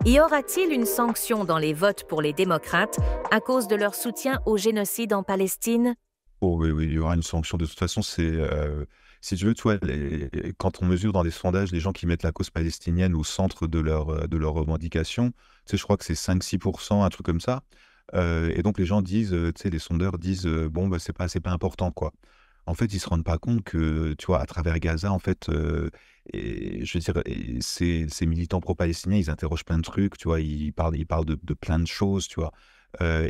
Y aura-t-il une sanction dans les votes pour les démocrates à cause de leur soutien au génocide en Palestine? Oh oui, oui, il y aura une sanction. De toute façon, si tu veux, tu vois, quand on mesure dans les sondages les gens qui mettent la cause palestinienne au centre de leurs revendications, tu sais, je crois que c'est 5-6%, un truc comme ça. Et donc les gens disent, tu sais, les sondeurs disent, bon, bah, c'est pas important, quoi. En fait, ils se rendent pas compte que, tu vois, à travers Gaza, en fait, et je veux dire, et ces militants pro-palestiniens, ils interrogent plein de trucs, tu vois, ils parlent de plein de choses, tu vois,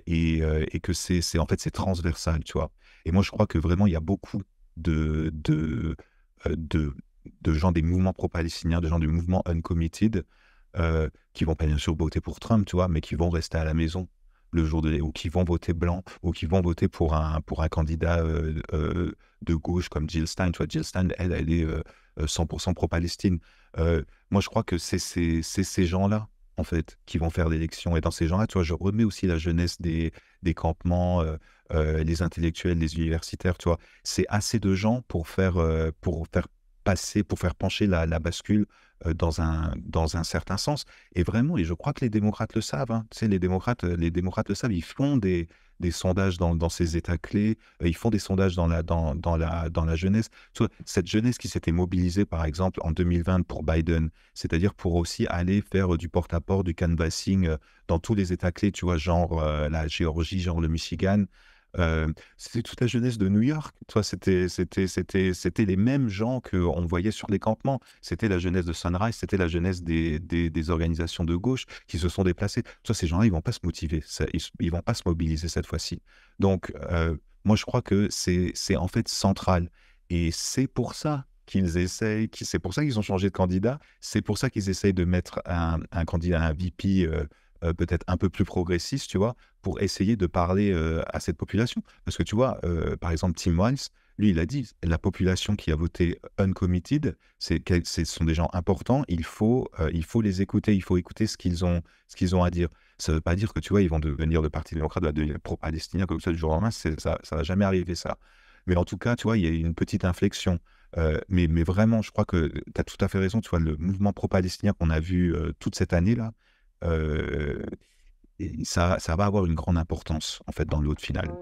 et que en fait, c'est transversal, tu vois. Et moi, je crois que vraiment, il y a beaucoup de, de, de, de gens des mouvements pro-palestiniens, de gens du mouvement Uncommitted, qui vont pas bien sûr voter pour Trump, tu vois, mais qui vont rester à la maison le jour ou qui vont voter blanc, ou qui vont voter pour un candidat de gauche comme Jill Stein. Tu vois, Jill Stein, elle est 100% pro-Palestine. Moi, je crois que c'est ces gens-là, en fait, qui vont faire l'élection. Et dans ces gens-là, tu vois, je remets aussi la jeunesse des campements, les intellectuels, les universitaires, tu vois. C'est assez de gens pour faire passer, pour faire pencher la bascule dans un certain sens. Et vraiment, et je crois que les démocrates le savent, hein. Tu sais, les démocrates le savent, ils font des sondages dans ces États clés, ils font des sondages dans la jeunesse. Tu vois, cette jeunesse qui s'était mobilisée, par exemple, en 2020 pour Biden, c'est-à-dire pour aussi aller faire du porte-à-porte, du canvassing dans tous les États clés, tu vois, genre la Géorgie, genre le Michigan. C'était toute la jeunesse de New York. Tu vois, c'était les mêmes gens qu'on voyait sur les campements. C'était la jeunesse de Sunrise, c'était la jeunesse des organisations de gauche qui se sont déplacées. Tu vois, ces gens-là, ils vont pas se motiver, ils vont pas se mobiliser cette fois-ci. Donc, moi, je crois que c'est en fait central. Et c'est pour ça qu'ils essayent, c'est pour ça qu'ils ont changé de candidat, c'est pour ça qu'ils essayent de mettre un candidat, un VP peut-être un peu plus progressiste, tu vois, pour essayer de parler à cette population. Parce que tu vois, par exemple, Tim Walz, lui, il a dit, la population qui a voté uncommitted, ce sont des gens importants, il faut les écouter, il faut écouter ce qu'ils ont à dire. Ça ne veut pas dire que, tu vois, ils vont devenir le Parti démocrate, va devenir pro-palestinien comme ça du jour au lendemain, ça ne va jamais arriver, ça. Mais en tout cas, tu vois, il y a une petite inflexion. Mais vraiment, je crois que tu as tout à fait raison, tu vois, le mouvement pro-palestinien qu'on a vu toute cette année-là, et ça va avoir une grande importance, en fait, dans le vote final.